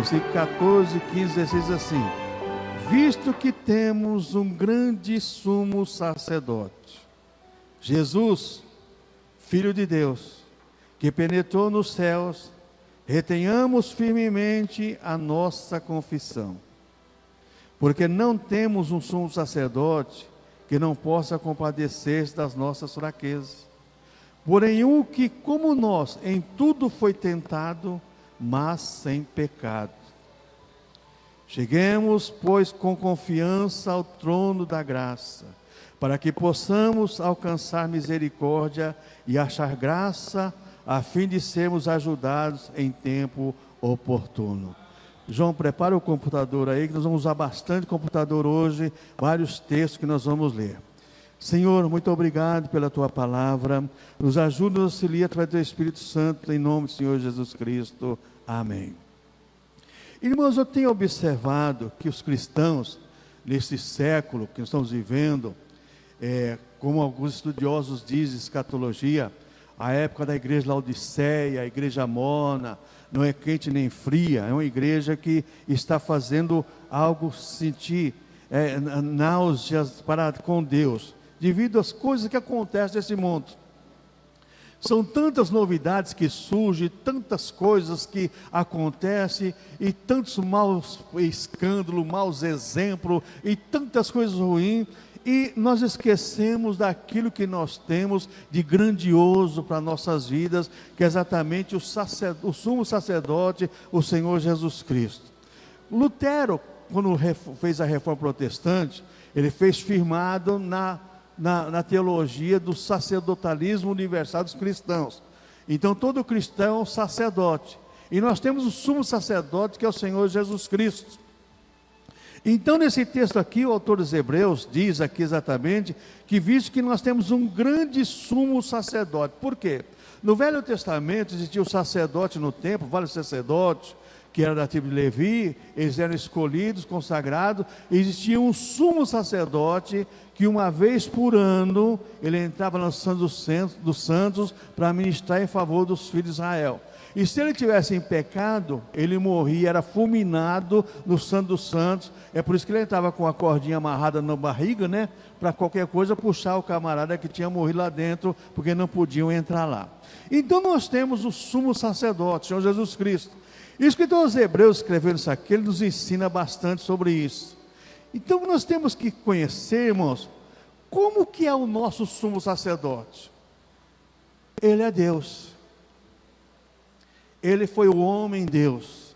versículo 14, 15, 16, diz assim: visto que temos um grande sumo sacerdote, Jesus, Filho de Deus, que penetrou nos céus, retenhamos firmemente a nossa confissão, porque não temos um sumo sacerdote que não possa compadecer-se das nossas fraquezas, porém um que, como nós, em tudo foi tentado, mas sem pecado. Cheguemos, pois, com confiança ao trono da graça, para que possamos alcançar misericórdia e achar graça, a fim de sermos ajudados em tempo oportuno. João, prepara o computador aí, que nós vamos usar bastante computador hoje, vários textos que nós vamos ler. Senhor, muito obrigado pela Tua palavra, nos ajuda, nos auxilia através do Espírito Santo, em nome do Senhor Jesus Cristo. Amém. Irmãos, eu tenho observado que os cristãos, nesse século que nós estamos vivendo, como alguns estudiosos dizem, escatologia, a época da igreja Laodiceia, a igreja morna, não é quente nem fria, é uma igreja que está fazendo algo sentir náuseas com Deus, devido às coisas que acontecem nesse mundo. São tantas novidades que surgem, tantas coisas que acontecem, e tantos maus escândalos, maus exemplos, e tantas coisas ruins, e nós esquecemos daquilo que nós temos de grandioso para nossas vidas, que é exatamente o sumo sacerdote, o Senhor Jesus Cristo. Lutero, quando fez a reforma protestante, ele fez firmado na teologia do sacerdotalismo universal dos cristãos. Então todo cristão é um sacerdote, e nós temos o sumo sacerdote, que é o Senhor Jesus Cristo. Então nesse texto aqui, o autor dos Hebreus diz aqui exatamente, que visto que nós temos um grande sumo sacerdote. Por quê? No Velho Testamento existia o sacerdote no templo, vários sacerdotes, que era da tribo de Levi, eles eram escolhidos, consagrados. Existia um sumo sacerdote, que uma vez por ano, ele entrava no Santo dos Santos, para ministrar em favor dos filhos de Israel. E se ele tivesse em pecado, ele morria, era fulminado no Santo dos Santos. É por isso que ele estava com a cordinha amarrada na barriga, né? Para qualquer coisa puxar o camarada que tinha morrido lá dentro, porque não podiam entrar lá. Então nós temos o sumo sacerdote, Senhor Jesus Cristo. E o escritor aos Hebreus, escrevendo isso aqui, ele nos ensina bastante sobre isso. Então nós temos que conhecer, irmãos, como que é o nosso sumo sacerdote. Ele é Deus. Ele foi o homem Deus.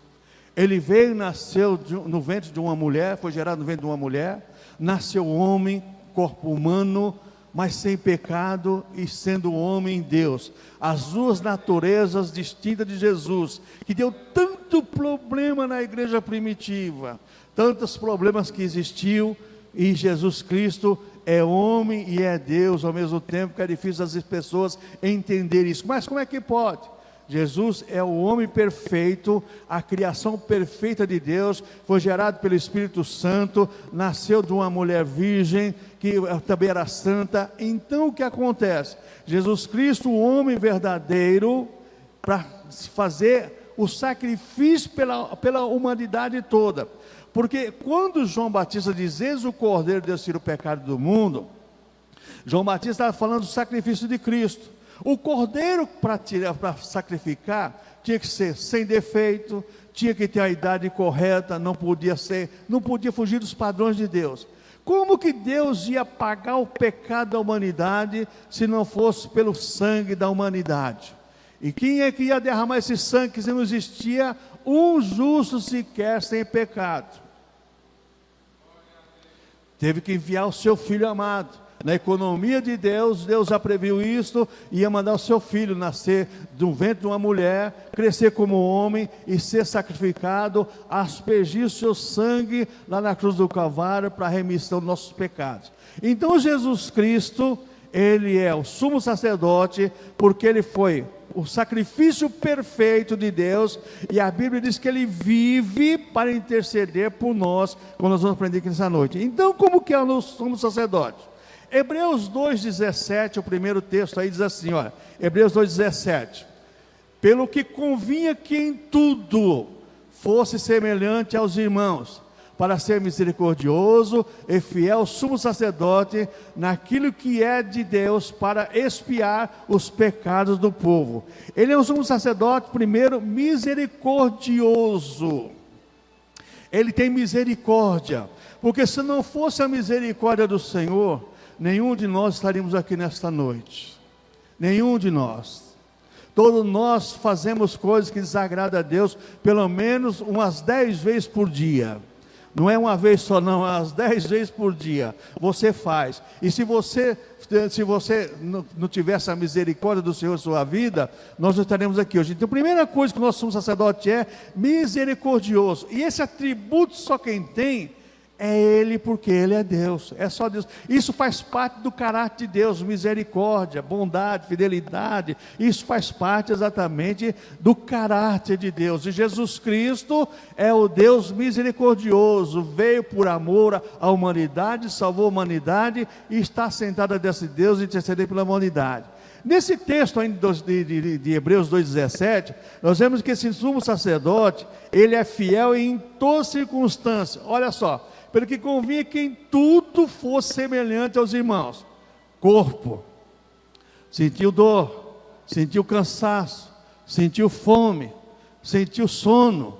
Ele veio, nasceu no ventre de uma mulher, foi gerado no ventre de uma mulher, nasceu homem, corpo humano, mas sem pecado, e sendo homem Deus. As duas naturezas distintas de Jesus, que deu tanto problema na igreja primitiva, tantos problemas que existiu, e Jesus Cristo é homem e é Deus ao mesmo tempo, que é difícil as pessoas entenderem isso. Mas como é que pode? Jesus é o homem perfeito, a criação perfeita de Deus, foi gerado pelo Espírito Santo, nasceu de uma mulher virgem, que também era santa. Então o que acontece? Jesus Cristo, o homem verdadeiro, para fazer o sacrifício pela humanidade toda. Porque quando João Batista diz: eis o Cordeiro de Deus que tira o pecado do mundo, João Batista estava falando do sacrifício de Cristo. O cordeiro para sacrificar tinha que ser sem defeito, tinha que ter a idade correta, não podia fugir dos padrões de Deus. Como que Deus ia pagar o pecado da humanidade se não fosse pelo sangue da humanidade? E quem é que ia derramar esse sangue, se não existia um justo sequer sem pecado? Teve que enviar o seu Filho amado. Na economia de Deus, Deus já previu isso, ia mandar o seu filho nascer do ventre de uma mulher, crescer como homem e ser sacrificado, aspergir o seu sangue lá na cruz do Calvário para a remissão dos nossos pecados. Então Jesus Cristo, ele é o sumo sacerdote, porque ele foi o sacrifício perfeito de Deus, e a Bíblia diz que ele vive para interceder por nós, como nós vamos aprender aqui nessa noite. Então como que é o sumo sacerdote? Hebreus 2,17, o primeiro texto aí diz assim, olha, Hebreus 2,17: pelo que convinha que em tudo fosse semelhante aos irmãos, para ser misericordioso e fiel sumo sacerdote naquilo que é de Deus, para expiar os pecados do povo. Ele é um sumo sacerdote, primeiro, misericordioso. Ele tem misericórdia, porque se não fosse a misericórdia do Senhor, nenhum de nós estaríamos aqui nesta noite. Nenhum de nós. Todos nós fazemos coisas que desagradam a Deus, pelo menos umas 10 vezes por dia. Não é uma vez só não, umas 10 vezes por dia você faz. E se você não tivesse a misericórdia do Senhor em sua vida, nós não estaremos aqui hoje. Então a primeira coisa que o nosso sumo sacerdote é misericordioso. E esse atributo só quem tem é Ele, porque Ele é Deus, é só Deus. Isso faz parte do caráter de Deus, misericórdia, bondade, fidelidade. Isso faz parte exatamente do caráter de Deus. E Jesus Cristo é o Deus misericordioso, veio por amor à humanidade, salvou a humanidade e está sentado desse Deus e interceder pela humanidade. Nesse texto ainda de Hebreus 2,17, nós vemos que esse sumo sacerdote, ele é fiel em toda circunstância. Olha só, pelo que convinha que em tudo fosse semelhante aos irmãos. Corpo, sentiu dor, sentiu cansaço, sentiu fome, sentiu sono.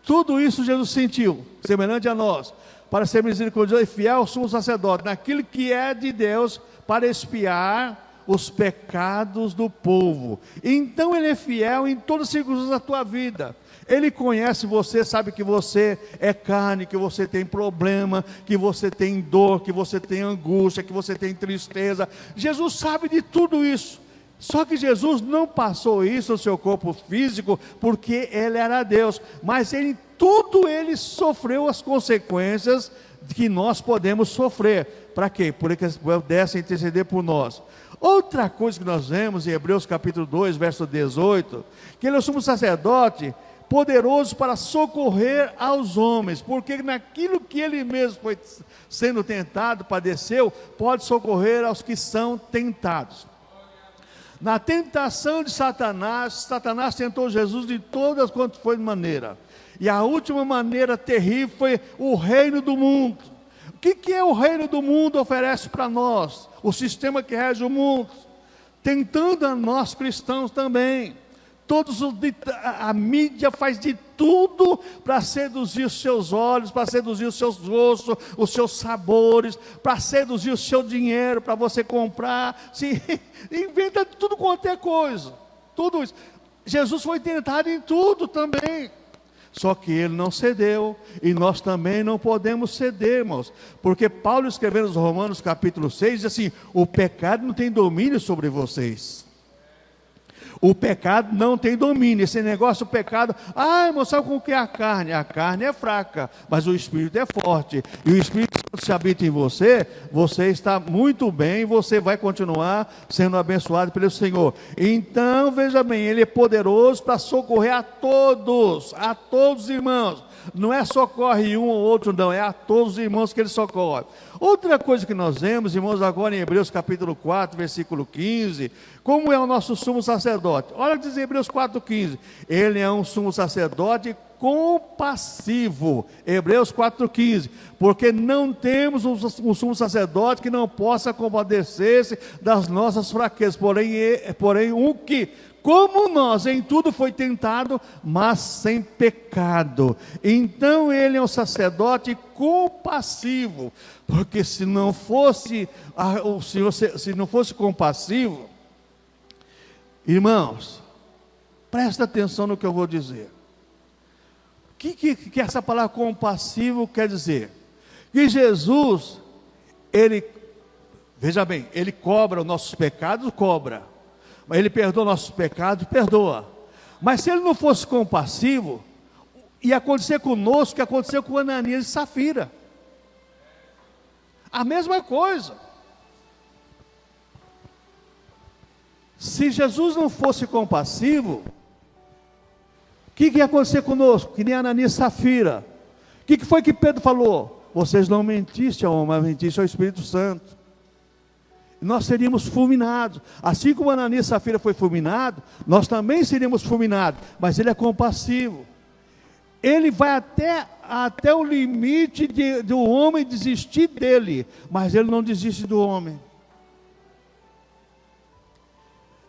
Tudo isso Jesus sentiu, semelhante a nós, para ser misericordioso e fiel ao sumo sacerdote, naquilo que é de Deus, para expiar os pecados do povo. Então ele é fiel em todas as circunstâncias da tua vida. Ele conhece você, sabe que você é carne, que você tem problema, que você tem dor, que você tem angústia, que você tem tristeza. Jesus sabe de tudo isso. Só que Jesus não passou isso no seu corpo físico, porque Ele era Deus. Mas em tudo Ele sofreu as consequências que nós podemos sofrer. Para quê? Para que Ele pudesse interceder por nós. Outra coisa que nós vemos em Hebreus capítulo 2, verso 18, que Ele é o sumo sacerdote, poderoso para socorrer aos homens, porque naquilo que ele mesmo foi sendo tentado, padeceu, pode socorrer aos que são tentados. Na tentação de Satanás, Satanás tentou Jesus de todas quantas foi maneira, e a última maneira terrível foi o reino do mundo. O que é o reino do mundo oferece para nós? O sistema que rege o mundo, tentando a nós cristãos também. A mídia faz de tudo para seduzir os seus olhos, para seduzir os seus gostos, os seus sabores, para seduzir o seu dinheiro, para você comprar, inventa tudo quanto é coisa, tudo isso. Jesus foi tentado em tudo também, só que ele não cedeu, e nós também não podemos ceder, irmãos, porque Paulo escrevendo nos Romanos capítulo 6, diz assim: o pecado não tem domínio sobre vocês. O pecado não tem domínio. Esse negócio do pecado, irmão, sabe com o que é a carne? A carne é fraca, mas o Espírito é forte. E o Espírito Santo se habita em você, você está muito bem, você vai continuar sendo abençoado pelo Senhor. Então, veja bem, Ele é poderoso para socorrer a todos os irmãos. Não é socorre um ou outro, não, é a todos os irmãos que Ele socorre. Outra coisa que nós vemos, irmãos, agora em Hebreus capítulo 4, versículo 15, como é o nosso sumo sacerdote? Olha o que diz em Hebreus 4,15, Ele é um sumo sacerdote compassivo. Hebreus 4,15, porque não temos um sumo sacerdote que não possa compadecer-se das nossas fraquezas, porém um que, como nós, em tudo foi tentado, mas sem pecado. Então Ele é um sacerdote compassivo, porque se não fosse o Senhor, se não fosse compassivo, irmãos, presta atenção no que eu vou dizer. O que essa palavra compassivo quer dizer? Que Jesus, veja bem, Ele cobra os nossos pecados, Ele perdoa nossos pecados, perdoa. Mas se Ele não fosse compassivo, ia acontecer conosco o que aconteceu com Ananias e Safira. A mesma coisa. Se Jesus não fosse compassivo, o que ia acontecer conosco? Que nem Ananias e Safira. O que foi que Pedro falou? Vocês não mentiste ao homem, mas mentiste ao Espírito Santo. Nós seríamos fulminados. Assim como Ananias e Safira foi fulminado, nós também seríamos fulminados. Mas Ele é compassivo. Ele vai até o limite do homem desistir dele, mas ele não desiste do homem.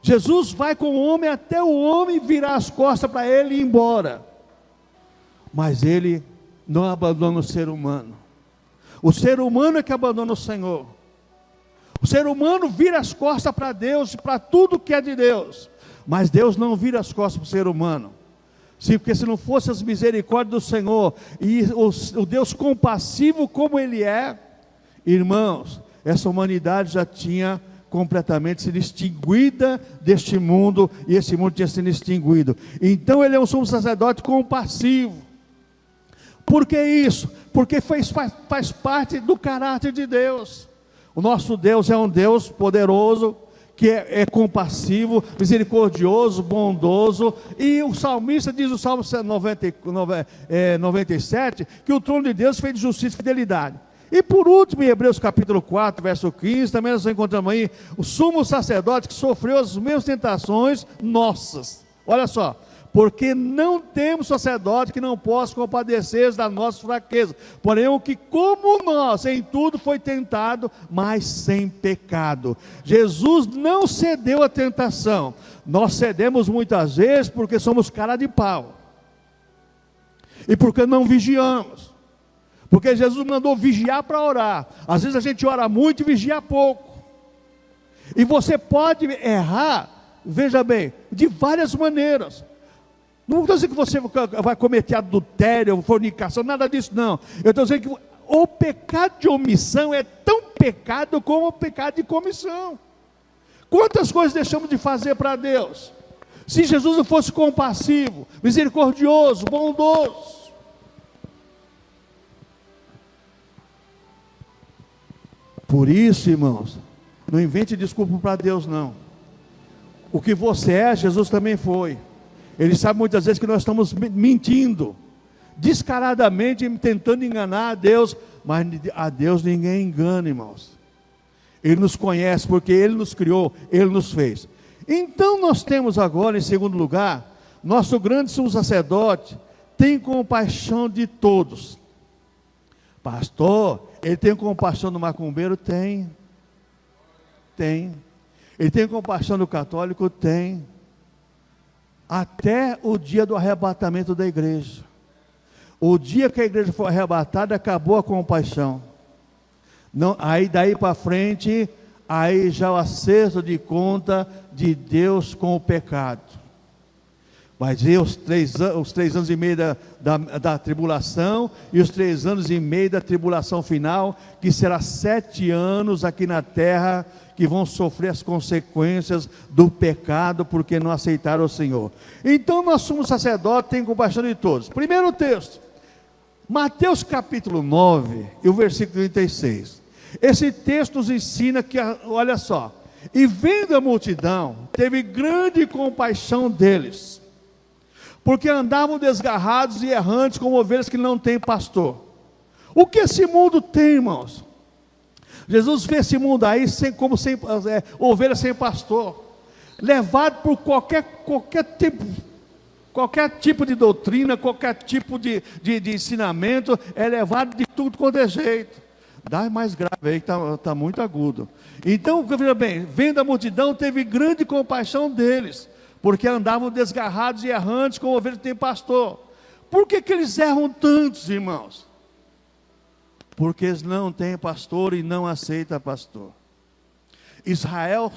Jesus vai com o homem até o homem virar as costas para ele e ir embora. Mas ele não abandona o ser humano. O ser humano é que abandona o Senhor. O ser humano vira as costas para Deus, para tudo que é de Deus. Mas Deus não vira as costas para o ser humano. Sim, porque se não fosse as misericórdias do Senhor e o Deus compassivo como Ele é, irmãos, essa humanidade já tinha completamente sido extinguida deste mundo, e esse mundo tinha sido extinguido. Então ele é um sumo sacerdote compassivo. Por que isso? Porque faz parte do caráter de Deus. O nosso Deus é um Deus poderoso, que é compassivo, misericordioso, bondoso, e o salmista diz no Salmo 97, que o trono de Deus fez de justiça e fidelidade. E por último, em Hebreus capítulo 4, verso 15, também nós encontramos aí o sumo sacerdote que sofreu as mesmas tentações nossas. Olha só, porque não temos sacerdote que não possa compadecer das nossas fraquezas, porém o que como nós em tudo foi tentado, mas sem pecado. Jesus não cedeu à tentação. Nós cedemos muitas vezes porque somos cara de pau, e porque não vigiamos. Porque Jesus mandou vigiar para orar. Às vezes a gente ora muito e vigia pouco. E você pode errar, veja bem, de várias maneiras. Não estou dizendo que você vai cometer adultério, fornicação, nada disso não. Eu estou dizendo que o pecado de omissão é tão pecado como o pecado de comissão. Quantas coisas deixamos de fazer para Deus? Se Jesus não fosse compassivo, misericordioso, bondoso. Por isso, irmãos, não invente desculpa para Deus não. O que você é, Jesus também foi. Ele sabe muitas vezes que nós estamos mentindo, descaradamente tentando enganar a Deus, mas a Deus ninguém engana, irmãos. Ele nos conhece porque Ele nos criou, Ele nos fez. Então nós temos agora, em segundo lugar, nosso grande sumo sacerdote tem compaixão de todos. Pastor, ele tem compaixão do macumbeiro? Tem. Ele tem compaixão do católico? Tem. Até o dia do arrebatamento da igreja. O dia que a igreja foi arrebatada, acabou a compaixão. Não, aí daí para frente, aí já o acerto de conta de Deus com o pecado. Vai ver os 3 anos e meio da tribulação, e os 3 anos e meio da tribulação final, que será 7 anos aqui na terra, que vão sofrer as consequências do pecado, porque não aceitaram o Senhor. Então nós somos sacerdotes, tem compaixão de todos. Primeiro texto, Mateus capítulo 9, e o versículo 36. Esse texto nos ensina que, olha só, e vendo a multidão, teve grande compaixão deles, porque andavam desgarrados e errantes como ovelhas que não têm pastor. O que esse mundo tem, irmãos? Jesus vê esse mundo aí como ovelha sem pastor, levado por qualquer tipo de doutrina, qualquer tipo de ensinamento, é levado de tudo quanto é jeito. Dá mais grave aí, que está muito agudo. Então, veja bem, vendo a multidão, teve grande compaixão deles, porque andavam desgarrados e errantes como ovelhas que tem pastor. Por que eles erram tantos, irmãos? Porque eles não têm pastor e não aceitam pastor. Israel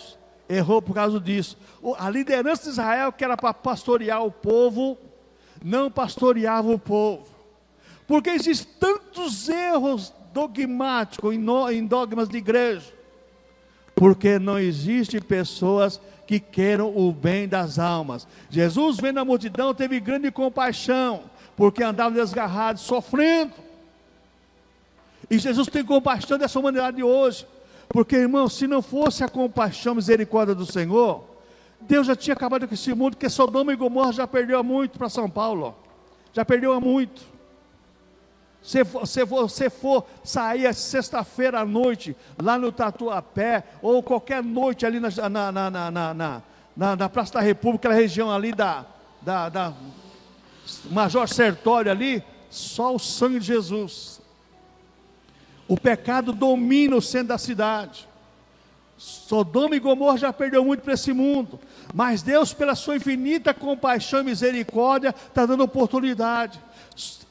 errou por causa disso. A liderança de Israel, que era para pastorear o povo, não pastoreava o povo. Porque existem tantos erros dogmáticos em dogmas de igreja. Porque não existem pessoas que queiram o bem das almas. Jesus, vendo a multidão, teve grande compaixão, porque andavam desgarrados, sofrendo. E Jesus tem compaixão dessa humanidade hoje, porque, irmão, se não fosse a compaixão, a misericórdia do Senhor, Deus já tinha acabado com esse mundo, porque Sodoma e Gomorra já perdeu há muito para São Paulo, ó. Já perdeu há muito. Se você for sair sexta-feira à noite, lá no Tatuapé, ou qualquer noite ali na Praça da República, aquela região ali Major Sertório ali, só o sangue de Jesus. O pecado domina o centro da cidade. Sodoma e Gomorra já perdeu muito para esse mundo, mas Deus, pela sua infinita compaixão e misericórdia, está dando oportunidade.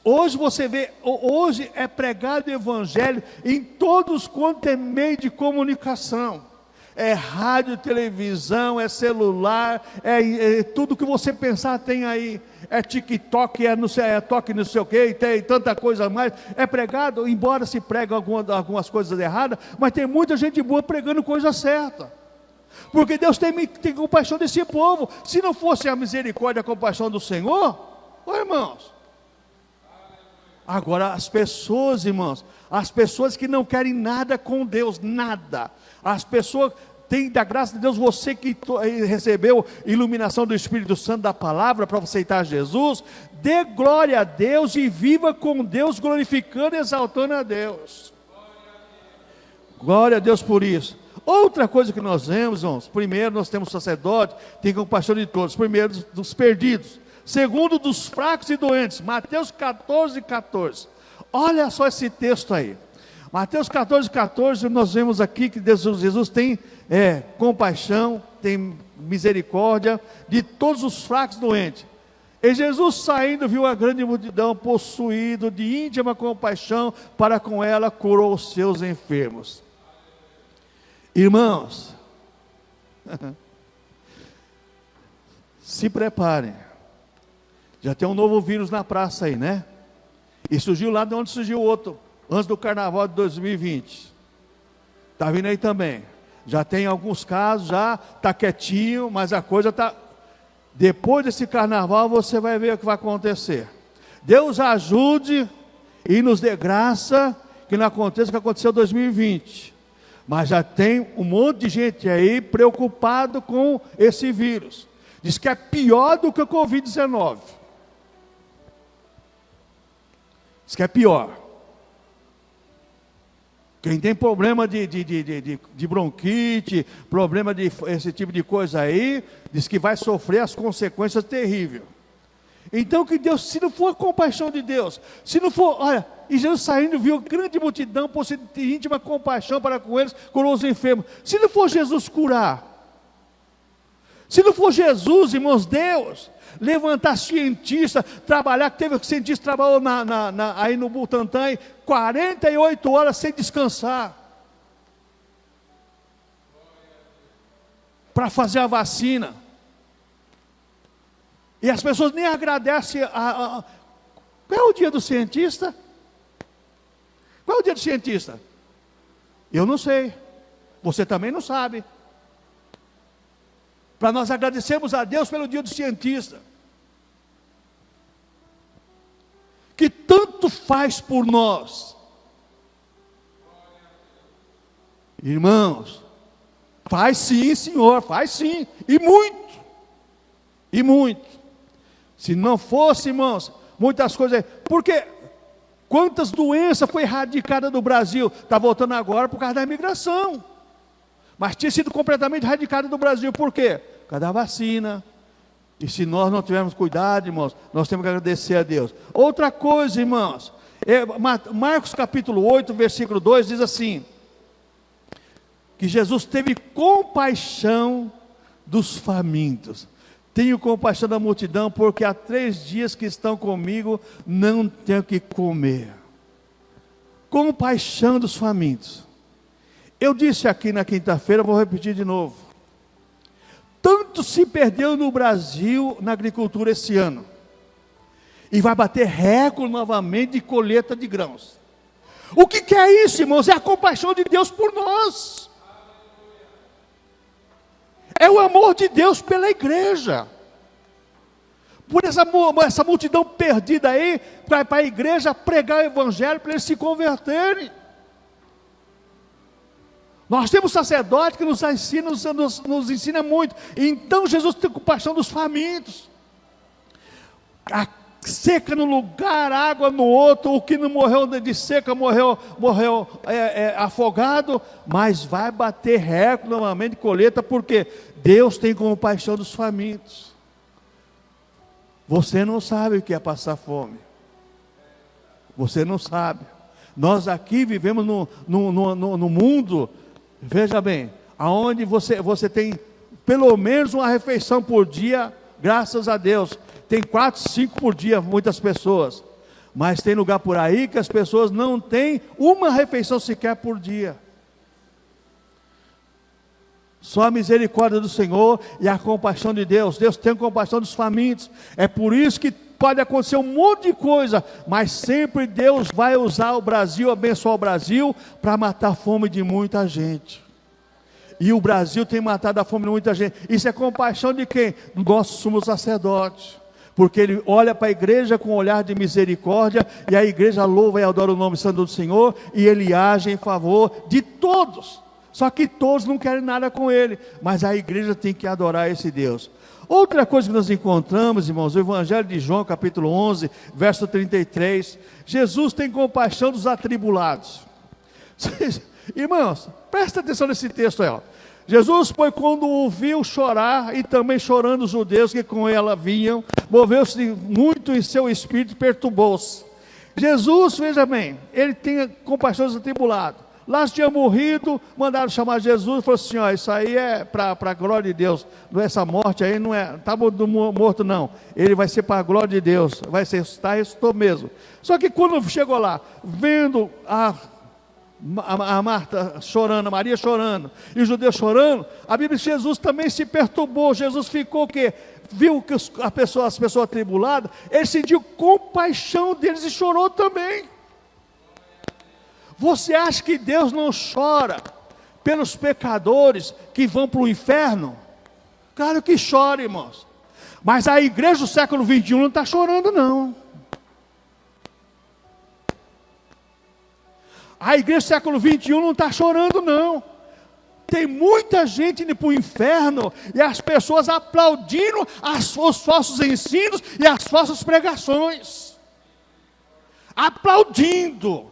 Hoje você vê, hoje é pregado o evangelho em todos quanto é meio de comunicação. É rádio, televisão, é celular, é tudo que você pensar tem aí. É TikTok, é toque não sei o que, tem tanta coisa a mais. É pregado, embora se pregue algumas coisas erradas, mas tem muita gente boa pregando coisa certa. Porque Deus tem compaixão desse povo. Se não fosse a misericórdia e a compaixão do Senhor, irmãos. Agora as pessoas, irmãos, as pessoas que não querem nada com Deus, nada. As pessoas têm da graça de Deus, você que recebeu iluminação do Espírito Santo da palavra para aceitar Jesus, dê glória a Deus e viva com Deus, glorificando e exaltando a Deus. Glória a Deus por isso. Outra coisa que nós vemos, irmãos, primeiro nós temos sacerdote, tem compaixão de todos, primeiro dos perdidos, segundo dos fracos e doentes, Mateus 14:14. Olha só esse texto aí. Mateus 14:14, nós vemos aqui que Jesus tem compaixão, tem misericórdia de todos os fracos e doentes. E Jesus saindo, viu a grande multidão, possuído de íntima compaixão, para com ela curou os seus enfermos. Irmãos, se preparem. Já tem um novo vírus na praça aí, né? E surgiu lá de onde surgiu outro, antes do carnaval de 2020. Está vindo aí também. Já tem alguns casos, já está quietinho, mas a coisa está... Depois desse carnaval você vai ver o que vai acontecer. Deus ajude e nos dê graça que não aconteça o que aconteceu em 2020. Mas já tem um monte de gente aí preocupado com esse vírus. Diz que é pior do que o Covid-19. Diz que é pior. Quem tem problema de bronquite, problema de esse tipo de coisa aí, diz que vai sofrer as consequências terríveis. Então que Deus, se não for a compaixão de Deus, se não for, olha, e Jesus saindo viu grande multidão, possuindo de íntima compaixão para com eles, curou os enfermos. Se não for Jesus curar, se não for Jesus, irmãos, Deus, levantar cientista, trabalhar, que teve cientista que trabalhou aí no Butantan, 48 horas sem descansar, para fazer a vacina, e as pessoas nem agradecem. Qual é o dia do cientista? Qual é o dia do cientista? Eu não sei, você também não sabe. Para nós agradecermos a Deus pelo dia do cientista, que tanto faz por nós. Irmãos, faz sim, Senhor, faz sim, e muito, e muito. Se não fosse, irmãos, muitas coisas, porque quantas doenças foi erradicada do Brasil, está voltando agora por causa da imigração, mas tinha sido completamente erradicada do Brasil, por quê? Por causa da vacina. E se nós não tivermos cuidado, irmãos, nós temos que agradecer a Deus. Outra coisa, irmãos, Marcos capítulo 8, versículo 2, diz assim, que Jesus teve compaixão dos famintos. Tenho compaixão da multidão, porque há 3 dias que estão comigo, não tenho o que comer. Compaixão dos famintos. Eu disse aqui na quinta-feira, vou repetir de novo. Tanto se perdeu no Brasil na agricultura esse ano, e vai bater recorde novamente de colheita de grãos. O que é isso, irmãos? É a compaixão de Deus por nós. É o amor de Deus pela igreja. Por essa multidão perdida aí, vai para a igreja pregar o evangelho para eles se converterem. Nós temos sacerdote que nos ensina muito. Então Jesus tem compaixão dos famintos. A seca num lugar, água no outro. O que não morreu de seca morreu afogado. Mas vai bater recorde novamente de colheita, porque Deus tem compaixão dos famintos. Você não sabe o que é passar fome. Você não sabe. Nós aqui vivemos no mundo, veja bem, aonde você tem pelo menos uma refeição por dia, graças a Deus. Tem 4, 5 por dia, muitas pessoas. Mas tem lugar por aí que as pessoas não têm uma refeição sequer por dia. Só a misericórdia do Senhor e a compaixão de Deus. Deus tem compaixão dos famintos. É por isso que pode acontecer um monte de coisa, mas sempre Deus vai usar o Brasil, abençoar o Brasil, para matar a fome de muita gente. E o Brasil tem matado a fome de muita gente. Isso é compaixão de quem? Do nosso sumo sacerdote. Porque ele olha para a igreja com um olhar de misericórdia, e a igreja louva e adora o nome santo do Senhor, e ele age em favor de todos. Só que todos não querem nada com ele, mas a igreja tem que adorar esse Deus. Outra coisa que nós encontramos, irmãos, o Evangelho de João, capítulo 11, verso 33, Jesus tem compaixão dos atribulados. Irmãos, presta atenção nesse texto aí, ó. Jesus, pois, quando o viu chorar, e também chorando os judeus que com ela vinham, moveu-se muito em seu espírito e perturbou-se. Jesus, veja bem, ele tem compaixão dos atribulados. Lázaro tinha morrido, mandaram chamar Jesus e falou assim: ó, isso aí é para a glória de Deus. Essa morte aí não é, está morto não. Ele vai ser para a glória de Deus, vai ser, está, ressuscitou mesmo. Só que quando chegou lá, vendo a Marta chorando, a Maria chorando, e os judeus chorando, a Bíblia diz que Jesus também se perturbou. Jesus ficou o quê? Viu que as pessoas atribuladas, ele sentiu compaixão deles e chorou também. Você acha que Deus não chora pelos pecadores que vão para o inferno? Claro que chora, irmãos. Mas a igreja do século 21 não está chorando, não. A igreja do século 21 não está chorando, não. Tem muita gente indo para o inferno e as pessoas aplaudindo os falsos ensinos e as falsas pregações. Aplaudindo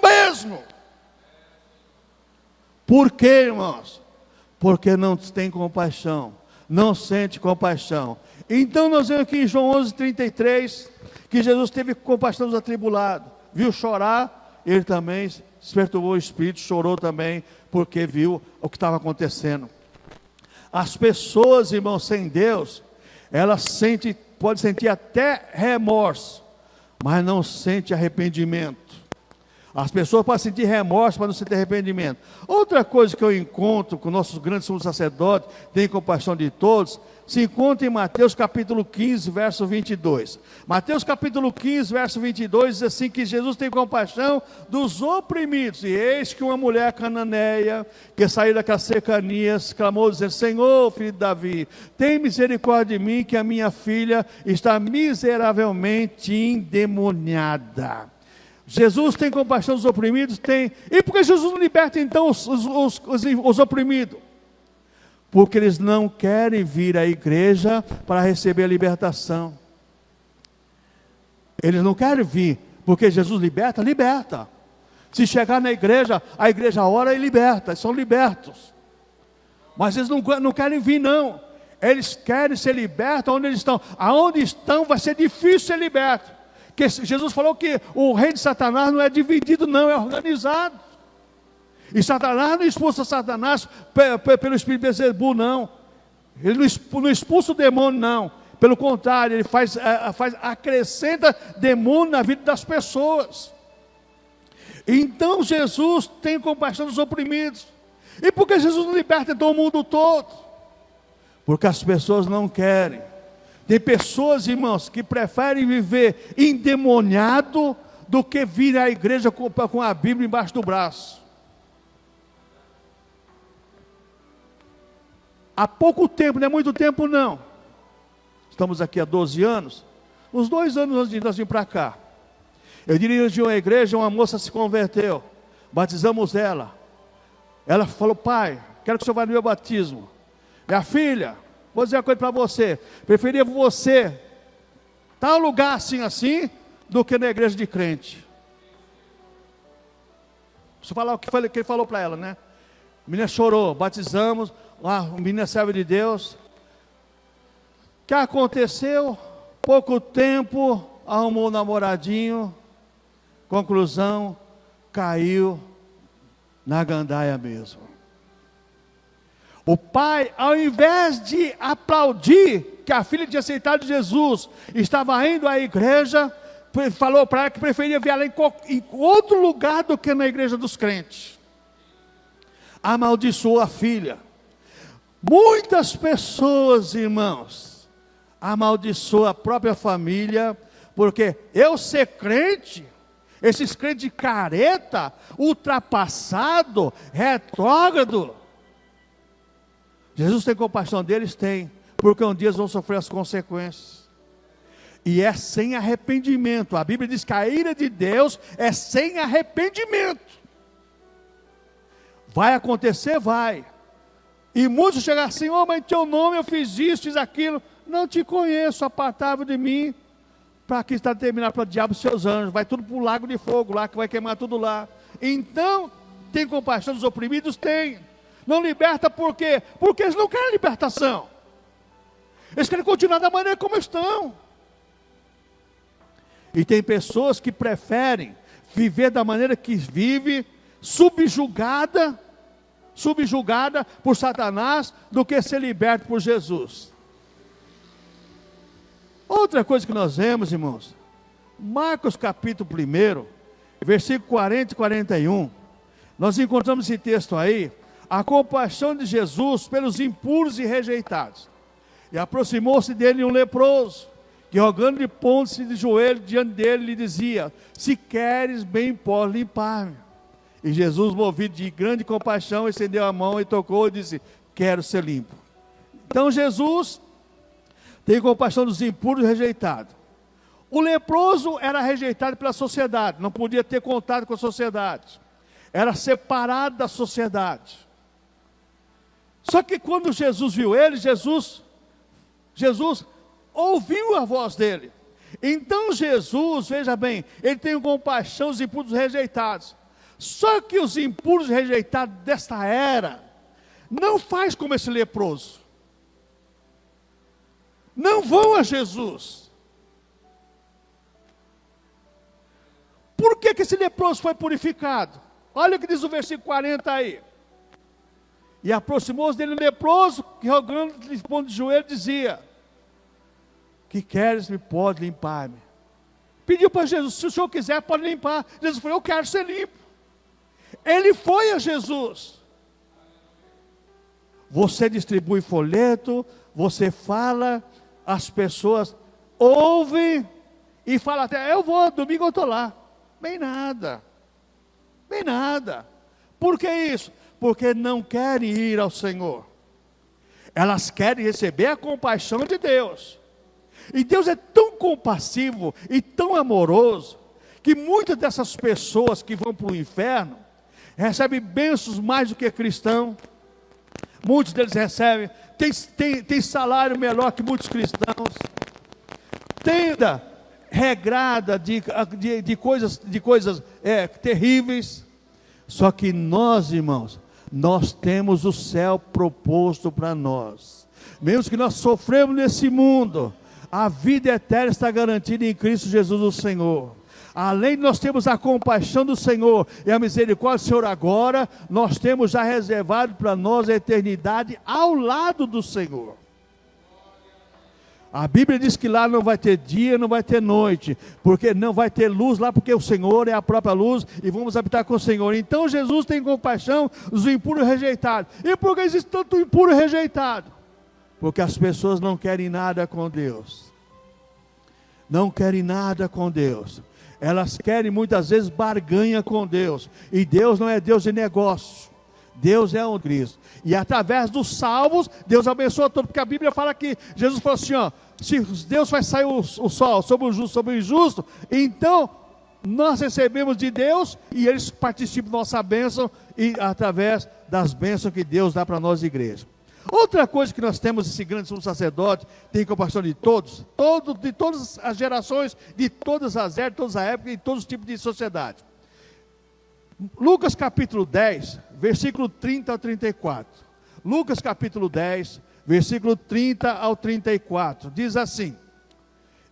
mesmo. Por quê, irmãos? Porque não tem compaixão, não sente compaixão. Então nós vemos aqui em João 11:33, que Jesus teve compaixão dos atribulados, viu chorar, ele também se perturbou o espírito, chorou também, porque viu o que estava acontecendo. As pessoas, irmãos, sem Deus, elas podem sentir até remorso, mas não sente arrependimento. As pessoas podem sentir remorso, mas não sentir arrependimento. Outra coisa que eu encontro com nossos grandes sumos sacerdotes, tem compaixão de todos, se encontra em Mateus capítulo 15, verso 22. Mateus capítulo 15, verso 22, diz assim, que Jesus tem compaixão dos oprimidos. E eis que uma mulher cananeia, que saiu daquelas cercanias, clamou dizendo: Senhor, filho de Davi, tem misericórdia de mim, que a minha filha está miseravelmente endemoniada. Jesus tem compaixão dos oprimidos? Tem. E por que Jesus não liberta então os oprimidos? Porque eles não querem vir à igreja para receber a libertação. Eles não querem vir, porque Jesus liberta. Se chegar na igreja, a igreja ora e liberta, são libertos. Mas eles não querem vir, não. Eles querem ser libertos onde eles estão. Aonde estão vai ser difícil ser liberto. Porque Jesus falou que o reino de Satanás não é dividido, não, é organizado. E Satanás não expulsa Satanás pelo espírito de Beelzebul, não. Ele não expulsa o demônio, não. Pelo contrário, ele acrescenta demônio na vida das pessoas. Então Jesus tem compaixão dos oprimidos. E por que Jesus não liberta então o mundo todo? Porque as pessoas não querem. Tem pessoas, irmãos, que preferem viver endemoniado do que vir à igreja com a Bíblia embaixo do braço. Há pouco tempo, não é muito tempo não. Estamos aqui há 12 anos. Uns 2 anos antes de nós vir para cá. Eu dirigi uma igreja, uma moça se converteu. Batizamos ela. Ela falou: pai, quero que o senhor vá no meu batismo. Minha filha, vou dizer uma coisa para você. Preferia você tal lugar assim, do que na igreja de crente. Deixa eu falar o que ele falou para ela, né? A menina chorou, batizamos, a menina serva de Deus. que aconteceu? Pouco tempo, arrumou um namoradinho, conclusão, caiu na gandaia mesmo. O pai, ao invés de aplaudir que a filha tinha aceitado Jesus, estava indo à igreja, falou para ela que preferia ver ela em outro lugar do que na igreja dos crentes. Amaldiçoou a filha. Muitas pessoas, irmãos, amaldiçoam a própria família, porque eu ser crente, esses crentes careta, ultrapassado, retrógrado, Jesus tem compaixão deles? Tem, porque um dia eles vão sofrer as consequências, e é sem arrependimento. A Bíblia diz que a ira de Deus é sem arrependimento. Vai acontecer? Vai. E muitos chegam assim: oh, mas em teu nome eu fiz isso, fiz aquilo. Não te conheço, apartável de mim. Para que está determinado para o diabo e seus anjos. Vai tudo para o lago de fogo lá, que vai queimar tudo lá. Então, tem compaixão dos oprimidos? Tem. Não liberta por quê? Porque eles não querem libertação. Eles querem continuar da maneira como estão. E tem pessoas que preferem viver da maneira que vive, subjugada por Satanás, do que ser liberto por Jesus. Outra coisa que nós vemos, irmãos, Marcos capítulo 1, versículo 40 e 41, nós encontramos esse texto aí, a compaixão de Jesus pelos impuros e rejeitados. E aproximou-se dele um leproso, que rogando-lhe, pondo-se de joelho diante dele, lhe dizia: se queres, bem pode limpar-me. E Jesus, movido de grande compaixão, estendeu a mão e tocou e disse: quero ser limpo. Então Jesus tem compaixão dos impuros e rejeitados. O leproso era rejeitado pela sociedade, não podia ter contato com a sociedade, era separado da sociedade. Só que quando Jesus viu ele, Jesus ouviu a voz dele. Então Jesus, veja bem, ele tem compaixão dos impuros e rejeitados. Só que os impuros e rejeitados desta era não faz como esse leproso. Não vão a Jesus. Por que esse leproso foi purificado? Olha o que diz o versículo 40 aí. E aproximou-se dele um leproso, que rogando, lhe pondo de joelho, dizia: que queres, me pode limpar-me. Pediu para Jesus: se o senhor quiser, pode limpar. Jesus falou: eu quero ser limpo. Ele foi a Jesus. Você distribui folheto, você fala, as pessoas ouvem e falam até: eu vou, domingo eu estou lá. Bem nada. Bem nada. Por que isso? Porque não querem ir ao Senhor. Elas querem receber a compaixão de Deus. E Deus é tão compassivo e tão amoroso, que muitas dessas pessoas que vão para o inferno recebem bênçãos mais do que cristão. Muitos deles recebem, tem salário melhor que muitos cristãos, tenda regrada de coisas terríveis. Só que nós, irmãos, nós temos o céu proposto para nós. Mesmo que nós sofremos nesse mundo, a vida eterna está garantida em Cristo Jesus o Senhor. Além de nós termos a compaixão do Senhor e a misericórdia do Senhor agora, nós temos já reservado para nós a eternidade ao lado do Senhor. A Bíblia diz que lá não vai ter dia, não vai ter noite, porque não vai ter luz lá, porque o Senhor é a própria luz e vamos habitar com o Senhor. Então Jesus tem compaixão dos impuros rejeitados. E por que existe tanto impuro rejeitado? Porque as pessoas não querem nada com Deus. Não querem nada com Deus. Elas querem muitas vezes barganha com Deus. E Deus não é Deus de negócio. Deus é um Cristo. E através dos salvos, Deus abençoa todo. Porque a Bíblia fala que Jesus falou assim, ó: se Deus faz sair o sol sobre o justo, sobre o injusto, então nós recebemos de Deus e eles participam da nossa bênção, e através das bênçãos que Deus dá para nós, igreja. Outra coisa que nós temos, esse grande sumo sacerdote, tem compaixão de todos, de todas as gerações, de todas as eras, de todas as épocas, de todos os tipos de sociedade. Lucas capítulo 10, versículo 30 a 34. Lucas capítulo 10, versículo 30 ao 34, diz assim: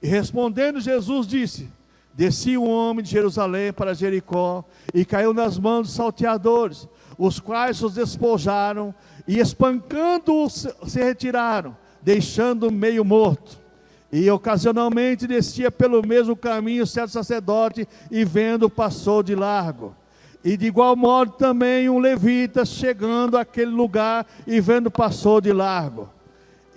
E respondendo Jesus disse: Descia um homem de Jerusalém para Jericó, e caiu nas mãos dos salteadores, os quais os despojaram, e espancando-o se retiraram, deixando-o meio morto. E ocasionalmente descia pelo mesmo caminho certo sacerdote, e vendo passou de largo. E de igual modo também um levita, chegando àquele lugar, e vendo passou de largo.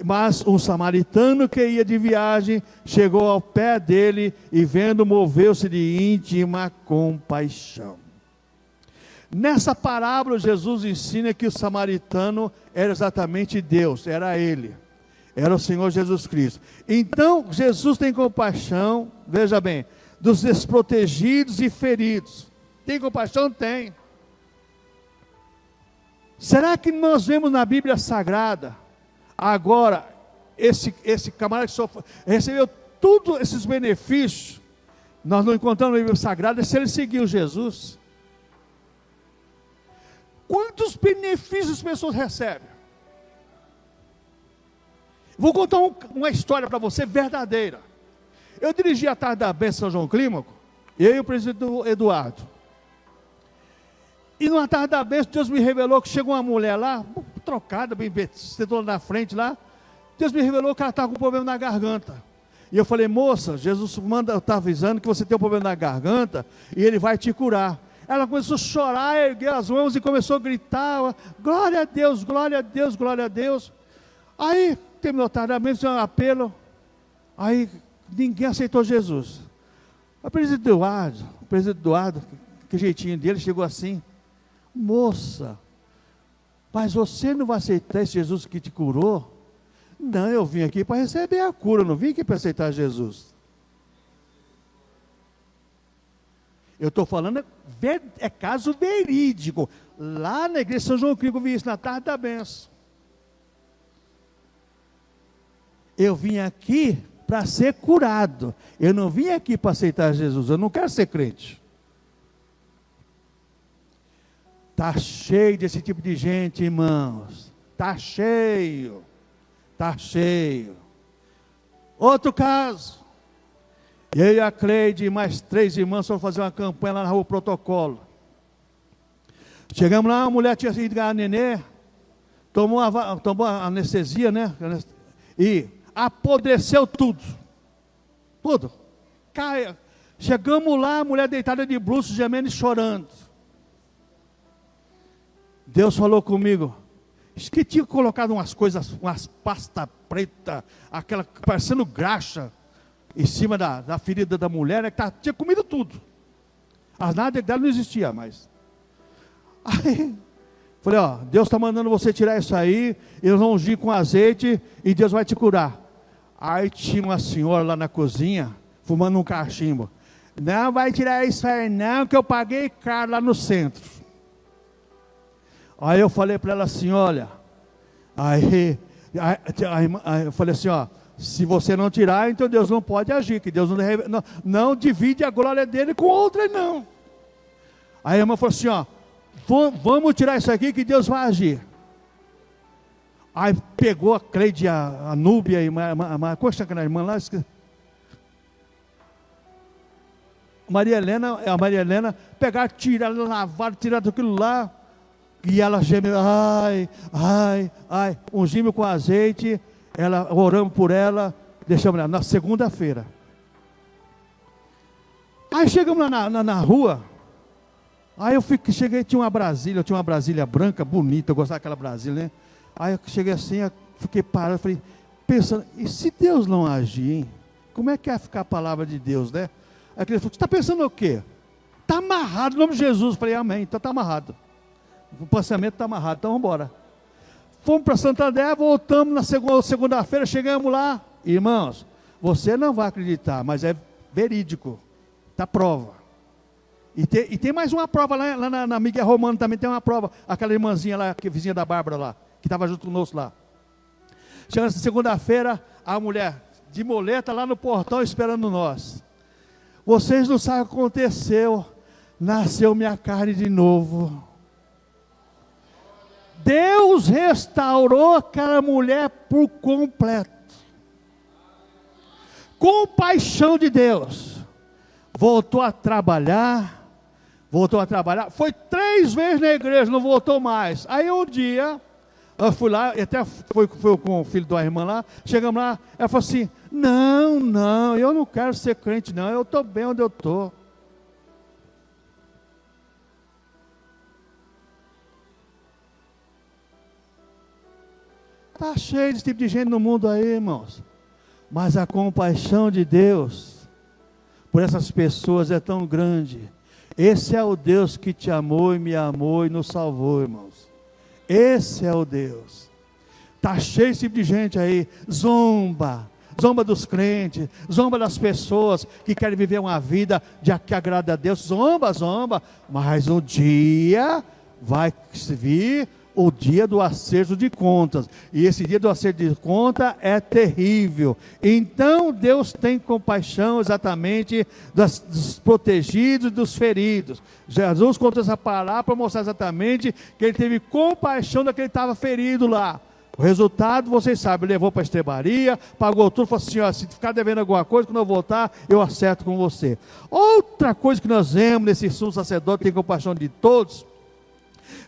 Mas um samaritano que ia de viagem, chegou ao pé dele, e vendo, moveu-se de íntima compaixão. Nessa parábola, Jesus ensina que o samaritano era exatamente Deus, era Ele, era o Senhor Jesus Cristo. Então, Jesus tem compaixão, veja bem, dos desprotegidos e feridos. Tem compaixão? Tem. Será que nós vemos na Bíblia Sagrada, agora, esse camarada que recebeu todos esses benefícios, nós não encontramos na Bíblia Sagrada se ele seguiu Jesus? Quantos benefícios as pessoas recebem? Vou contar uma história para você verdadeira. Eu dirigi a tarde da bênção São João Clímaco, eu e o presidente Eduardo. E numa tarde da bênção, Deus me revelou que chegou uma mulher lá, trocada, bem sentou na frente lá. Deus me revelou que ela estava com um problema na garganta. E eu falei: moça, Jesus está avisando que você tem um problema na garganta e Ele vai te curar. Ela começou a chorar, ergueu as mãos e começou a gritar: glória a Deus, glória a Deus, glória a Deus. Aí terminou tardamente, fez um apelo. Aí ninguém aceitou Jesus. O presidente Eduardo, que jeitinho dele, chegou assim: moça, mas você não vai aceitar esse Jesus que te curou? Não, eu vim aqui para receber a cura, eu não vim aqui para aceitar Jesus. Eu estou falando, é caso verídico. Lá na igreja de São João Clímaco, eu vi isso na tarde da bênção. Eu vim aqui para ser curado. Eu não vim aqui para aceitar Jesus. Eu não quero ser crente. Está cheio desse tipo de gente, irmãos. Está cheio. Está cheio. Outro caso. Eu e a Cleide e mais 3 irmãs foram fazer uma campanha lá na Rua Protocolo. Chegamos lá, a mulher tinha ido ganhar nenê, tomou a anestesia, né? E apodreceu tudo. Tudo. Chegamos lá, a mulher deitada de bruços, gemendo e chorando. Deus falou comigo, que tinha colocado umas coisas, umas pasta preta, aquela parecendo graxa, em cima da ferida da mulher, né, que tinha comido tudo. As nádegas dela não existia mais. Aí, falei: ó, Deus está mandando você tirar isso aí, eles vão ungir com azeite, e Deus vai te curar. Aí tinha uma senhora lá na cozinha, fumando um cachimbo. Não vai tirar isso aí não, que eu paguei caro lá no centro. Aí eu falei para ela assim: olha, aí eu falei assim: ó, se você não tirar, então Deus não pode agir, que Deus não divide a glória dele com outra, não. Aí a irmã falou assim: ó, vamos tirar isso aqui que Deus vai agir. Aí pegou a Cleide, a Núbia, qual é aquela irmã lá? A Maria Helena, pegaram, tiraram, lavaram, tiraram aquilo lá, e ela gemeu: ai, ungimos com azeite. Oramos por ela, deixamos ela na segunda-feira. Aí chegamos lá na rua. Aí cheguei, tinha uma Brasília branca, bonita, eu gostava daquela Brasília, né? Aí eu cheguei assim, fiquei parado, falei, pensando: e se Deus não agir, hein? Como é que vai ficar a palavra de Deus, né? Aí ele falou: você está pensando o quê? Está amarrado, em nome de Jesus. Eu falei: amém, então está amarrado. O pensamento está amarrado, então vamos embora. Fomos para Santander, voltamos na segunda-feira, chegamos lá. Irmãos, você não vai acreditar, mas é verídico. Está prova. E tem mais uma prova lá na Miguel Romano, também tem uma prova. Aquela irmãzinha lá, que vizinha da Bárbara lá, que estava junto conosco lá. Chegando na segunda-feira, a mulher de moleta lá no portão esperando nós. Vocês não sabem o que aconteceu. Nasceu minha carne de novo. Deus restaurou aquela mulher por completo. Compaixão de Deus. Voltou a trabalhar. Foi 3 vezes na igreja, não voltou mais. Aí um dia, eu fui lá, até foi com o filho da irmã lá, chegamos lá, ela falou assim, não, eu não quero ser crente não, eu estou bem onde eu estou. Está cheio desse tipo de gente no mundo aí, irmãos. Mas a compaixão de Deus por essas pessoas é tão grande. Esse é o Deus que te amou e me amou e nos salvou, irmãos. Esse é o Deus. Está cheio desse tipo de gente aí, zomba dos crentes, zomba das pessoas que querem viver uma vida que agrada a Deus, zomba, mas um dia vai vir o dia do acerto de contas, e esse dia do acerto de contas é terrível. Então Deus tem compaixão exatamente dos protegidos e dos feridos. Jesus conta essa palavra para mostrar exatamente que ele teve compaixão daquele que estava ferido lá. O resultado, vocês sabem, levou para a estrebaria, pagou tudo, falou assim, ó, se ficar devendo alguma coisa, quando eu voltar, eu acerto com você. Outra coisa que nós vemos nesse sumo sacerdote, tem compaixão de todos,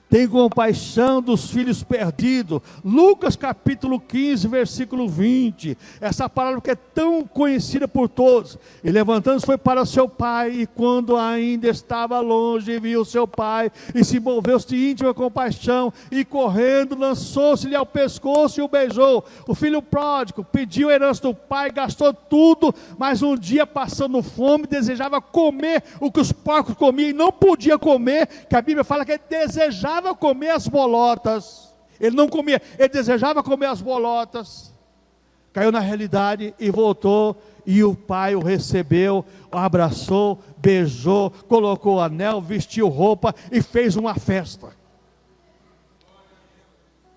tem compaixão dos filhos perdidos. Lucas capítulo 15, versículo 20. Essa palavra que é tão conhecida por todos. E levantando-se foi para o seu pai, e quando ainda estava longe, viu o seu pai, e se moveu-se de íntima compaixão, e correndo, lançou-se-lhe ao pescoço e o beijou. O filho pródigo pediu a herança do pai, gastou tudo, mas um dia passando fome, desejava comer o que os porcos comiam, e não podia comer, que a Bíblia fala que ele desejava comer as bolotas. Ele não comia, ele desejava comer as bolotas. Caiu na realidade e voltou, e o pai o recebeu, o abraçou, beijou, colocou anel, vestiu roupa e fez uma festa.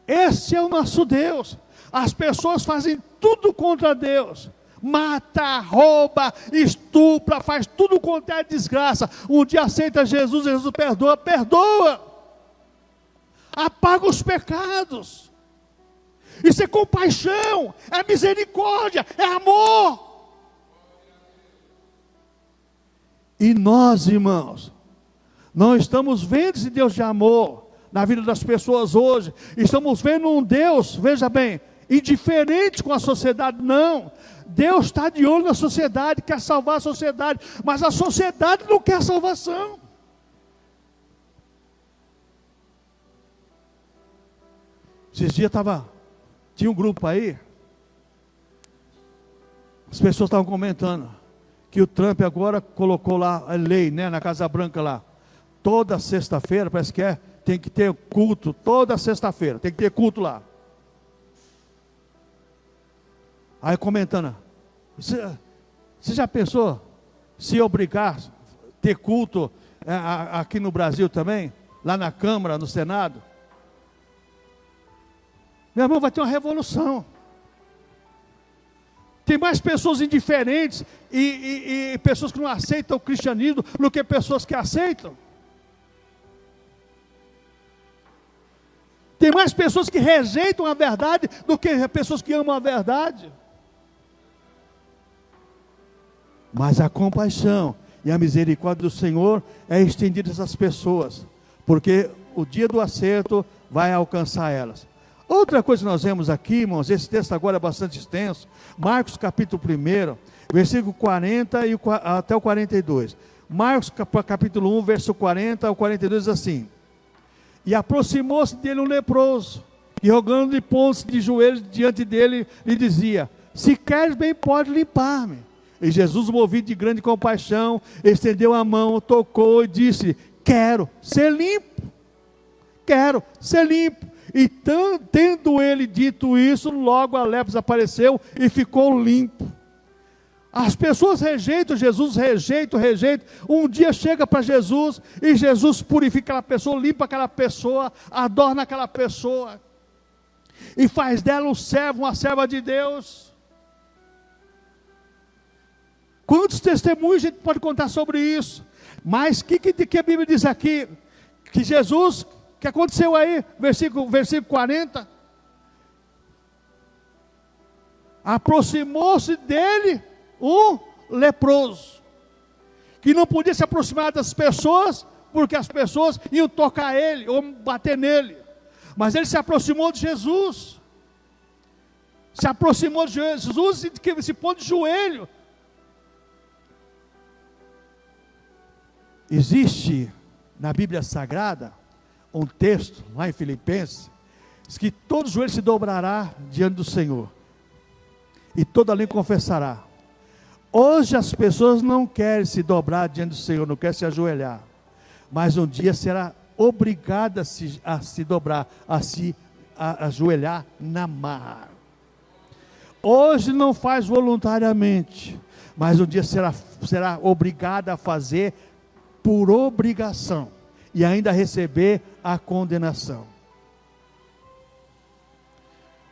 Esse é o nosso Deus. As pessoas fazem tudo contra Deus. Mata, rouba, estupra, faz tudo quanto é desgraça. Um dia aceita Jesus, Jesus perdoa. Apaga os pecados. Isso é compaixão, é misericórdia, é amor. E nós, irmãos, não estamos vendo esse Deus de amor na vida das pessoas hoje. Estamos vendo um Deus, veja bem, indiferente com a sociedade. Não, Deus está de olho na sociedade, quer salvar a sociedade, mas a sociedade não quer salvação. Esses dias tinha um grupo aí, as pessoas estavam comentando que o Trump agora colocou lá a lei, né, na Casa Branca lá, toda sexta-feira, parece que tem que ter culto, toda sexta-feira, tem que ter culto lá. Aí comentando, você já pensou se obrigar a ter culto aqui no Brasil também, lá na Câmara, no Senado? Meu irmão, vai ter uma revolução. Tem mais pessoas indiferentes e pessoas que não aceitam o cristianismo do que pessoas que aceitam. Tem mais pessoas que rejeitam a verdade do que pessoas que amam a verdade. Mas a compaixão e a misericórdia do Senhor é estendida a essas pessoas, porque o dia do acerto vai alcançar elas. Outra coisa que nós vemos aqui, irmãos, esse texto agora é bastante extenso, Marcos capítulo 1, versículo 40 até o 42. Marcos capítulo 1, verso 40 ao 42 diz assim: E aproximou-se dele um leproso, e rogando-lhe, pondo-se de joelhos diante dele, lhe dizia: Se queres bem, pode limpar-me. E Jesus, movido de grande compaixão, estendeu a mão, tocou e disse: Quero ser limpo. E tendo ele dito isso, logo a lepra desapareceu e ficou limpo. As pessoas rejeitam Jesus, rejeitam. Um dia chega para Jesus e Jesus purifica aquela pessoa, limpa aquela pessoa, adorna aquela pessoa e faz dela um servo, uma serva de Deus. Quantos testemunhos a gente pode contar sobre isso? Mas o que a Bíblia diz aqui? Que Jesus O que aconteceu aí? Versículo 40. Aproximou-se dele um leproso, que não podia se aproximar das pessoas, porque as pessoas iam tocar ele, ou bater nele. Mas ele se aproximou de Jesus. Se aproximou de Jesus e se pôs de joelho. Existe na Bíblia Sagrada um texto, lá em Filipenses, diz que todo joelho se dobrará diante do Senhor, e toda língua confessará. Hoje as pessoas não querem se dobrar diante do Senhor, não querem se ajoelhar, mas um dia será obrigada a se dobrar, a se ajoelhar na marra. Hoje não faz voluntariamente, mas um dia será obrigada a fazer por obrigação, e ainda receber a condenação.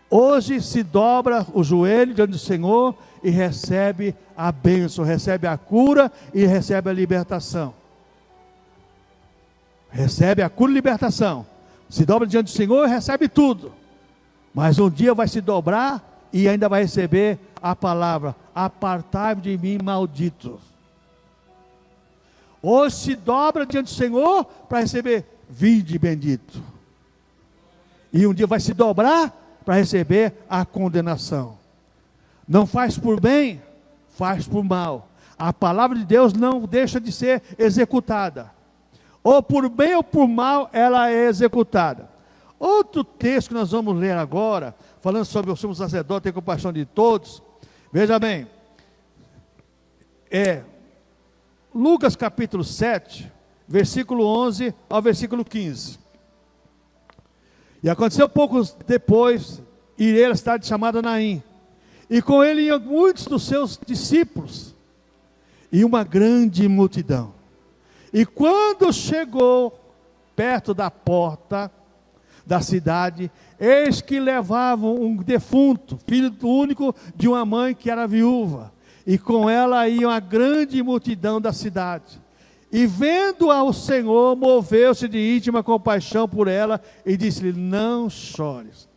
Hoje se dobra o joelho diante do Senhor e recebe a bênção, recebe a cura e recebe a libertação. Recebe a cura e libertação. Se dobra diante do Senhor e recebe tudo. Mas um dia vai se dobrar e ainda vai receber a palavra: apartai-me de mim, maldito. Hoje se dobra diante do Senhor para receber: vinde bendito. E um dia vai se dobrar para receber a condenação. Não faz por bem, faz por mal. A palavra de Deus não deixa de ser executada. Ou por bem ou por mal, ela é executada. Outro texto que nós vamos ler agora, falando sobre o sumo sacerdote ter compaixão de todos. Veja bem, Lucas capítulo 7, versículo 11 ao versículo 15. E aconteceu pouco depois, ir à cidade chamada Naim, e com ele iam muitos dos seus discípulos, e uma grande multidão. E quando chegou perto da porta da cidade, eis que levavam um defunto, filho único de uma mãe que era viúva, e com ela ia uma grande multidão da cidade. E vendo-a o Senhor, moveu-se de íntima compaixão por ela, e disse-lhe: não chores.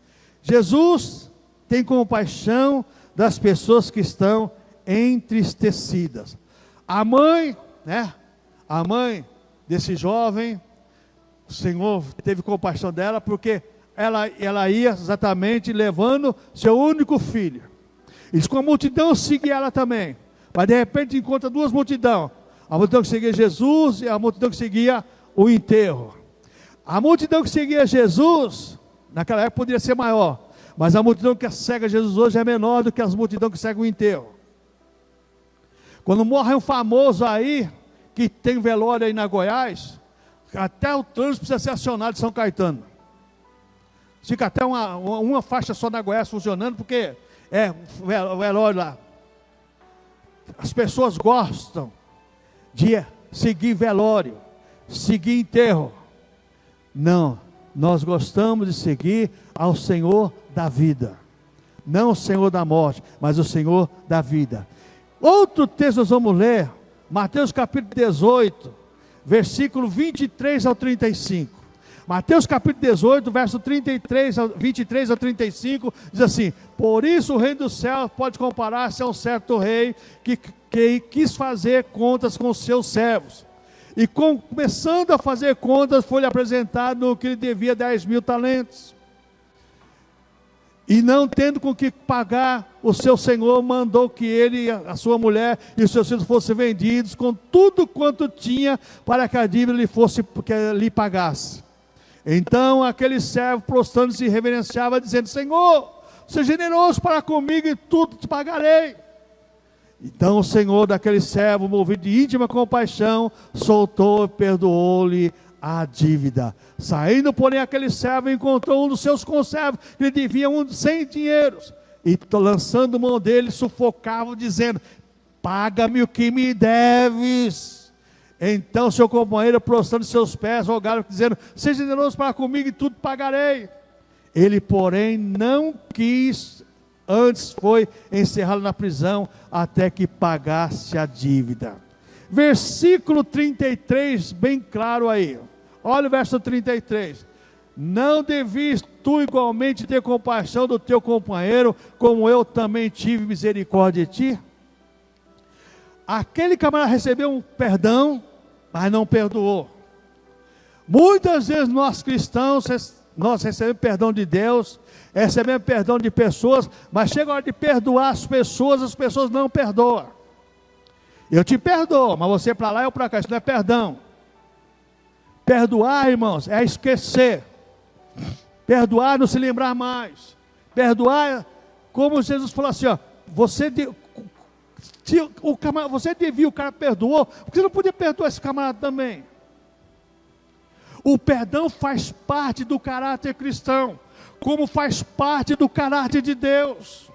Jesus tem compaixão das pessoas que estão entristecidas. A mãe, a mãe desse jovem, o Senhor teve compaixão dela, porque ela ia exatamente levando seu único filho. E diz que a multidão seguia ela também, mas de repente encontra duas multidões: a multidão que seguia Jesus e a multidão que seguia o enterro. A multidão que seguia Jesus, naquela época poderia ser maior, mas a multidão que segue Jesus hoje é menor do que as multidão que segue o enterro. Quando morre um famoso aí, que tem velório aí na Goiás, até o trânsito precisa ser acionado de São Caetano. Fica até uma faixa só na Goiás funcionando, porque o velório lá. As pessoas gostam de seguir velório, seguir enterro. Não, nós gostamos de seguir ao Senhor da vida, não o Senhor da morte, mas o Senhor da vida. Outro texto nós vamos ler, Mateus capítulo 18, versículo 23 ao 35. Mateus capítulo 18, verso 23 ao 35, diz assim: por isso o reino do céu pode comparar-se a um certo rei que quis fazer contas com os seus servos. E começando a fazer contas, foi-lhe apresentado que ele devia 10.000 talentos. E não tendo com que pagar, o seu senhor mandou que ele, a sua mulher e os seus filhos fossem vendidos com tudo quanto tinha, para que a dívida lhe pagasse. Então aquele servo, prostrando-se, reverenciava, dizendo: Senhor, seja generoso para comigo e tudo te pagarei. Então o senhor daquele servo, movido de íntima compaixão, soltou e perdoou-lhe a dívida. Saindo, porém, aquele servo encontrou um dos seus conservos que lhe devia 100 dinheiros, e lançando mão dele, sufocava, dizendo: paga-me o que me deves. Então seu companheiro, prostrando seus pés, rogaram, dizendo: seja generoso para comigo e tudo pagarei. Ele, porém, não quis, antes foi encerrado na prisão até que pagasse a dívida. Versículo 33, bem claro aí. Olha o verso 33. não devias tu igualmente ter compaixão do teu companheiro, como eu também tive misericórdia de ti? Aquele camarada recebeu um perdão, mas não perdoou. Muitas vezes nós cristãos, nós recebemos perdão de Deus, recebemos perdão de pessoas, mas chega a hora de perdoar as pessoas não perdoam. Eu te perdoo, mas você para lá e eu para cá, isso não é perdão. Perdoar, irmãos, é esquecer. Perdoar, não se lembrar mais. Perdoar, como Jesus falou assim, ó, você devia, o cara perdoou, porque você não podia perdoar esse camarada também. O perdão faz parte do caráter cristão, como faz parte do caráter de Deus.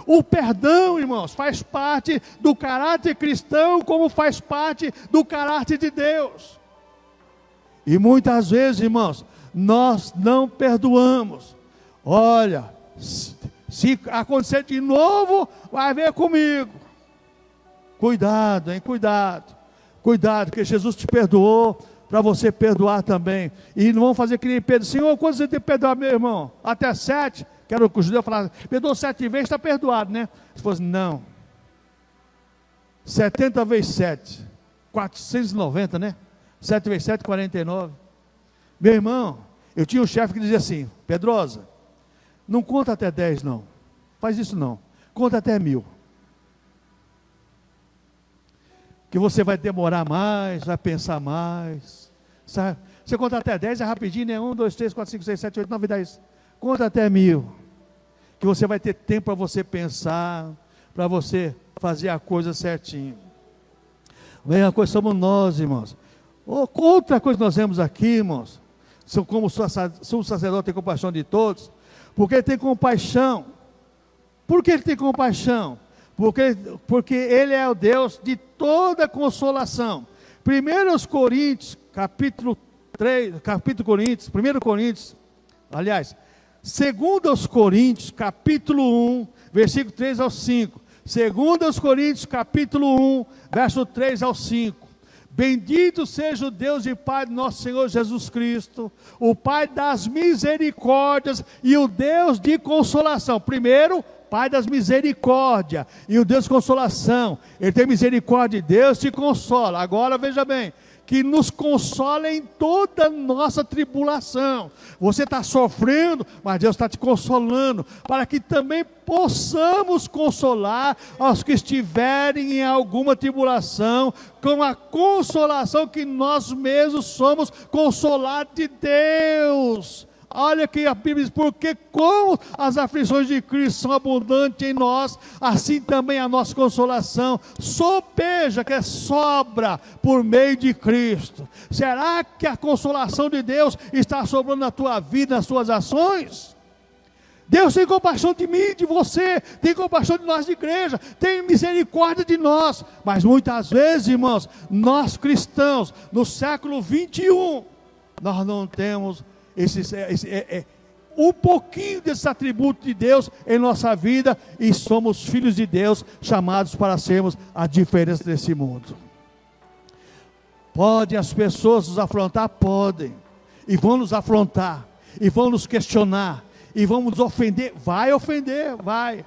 O perdão, irmãos, faz parte do caráter cristão, como faz parte do caráter de Deus. E muitas vezes, irmãos, nós não perdoamos. Olha, se acontecer de novo, vai ver comigo. Cuidado, hein, cuidado. Cuidado, que Jesus te perdoou, para você perdoar também. E não vão fazer que nem Pedro. Senhor, quando você tem que perdoar, meu irmão? Até 7? Quero que o judeu falasse, perdoou 7 vezes, está perdoado, né? Se fosse, não. 70 vezes 7. 490, né? 7 vezes 7, 49. Meu irmão, eu tinha um chefe que dizia assim, Pedrosa, não conta até 10 não. Faz isso não. Conta até 1000. Que você vai demorar mais, vai pensar mais. Sabe? Você conta até 10 é rapidinho, né? 1, 2, 3, 4, 5, 6, 7, 8, 9, 10. Conta até 1000. Que você vai ter tempo para você pensar, para você fazer a coisa certinho. A mesma coisa somos nós, irmãos. Outra coisa que nós vemos aqui, irmãos, como o sacerdote tem compaixão de todos, porque ele tem compaixão. Por que ele tem compaixão? Porque ele é o Deus de toda consolação. 1 Coríntios, capítulo 3, 1 Coríntios, aliás, 2 Coríntios, capítulo 1, versículo 3 ao 5. 2 Coríntios, capítulo 1, verso 3 ao 5. Bendito seja o Deus e Pai do nosso Senhor Jesus Cristo, o Pai das misericórdias e o Deus de consolação. Primeiro, Pai das misericórdias e o Deus de consolação. Ele tem misericórdia de Deus, te consola. Agora veja bem, que nos consola em toda nossa tribulação. Você está sofrendo, mas Deus está te consolando, para que também possamos consolar aos que estiverem em alguma tribulação, com a consolação que nós mesmos somos consolados de Deus. Olha que a Bíblia diz, porque como as aflições de Cristo são abundantes em nós, assim também a nossa consolação sobeja, que sobra por meio de Cristo. Será que a consolação de Deus está sobrando na tua vida, nas tuas ações? Deus tem compaixão de mim, de você, tem compaixão de nós de igreja, tem misericórdia de nós, mas muitas vezes, irmãos, nós cristãos, no século 21, nós não temos um pouquinho desse atributo de Deus em nossa vida, e somos filhos de Deus, chamados para sermos a diferença desse mundo. Podem as pessoas nos afrontar? Podem, e vão nos afrontar, e vão nos questionar, e vão nos ofender, vai,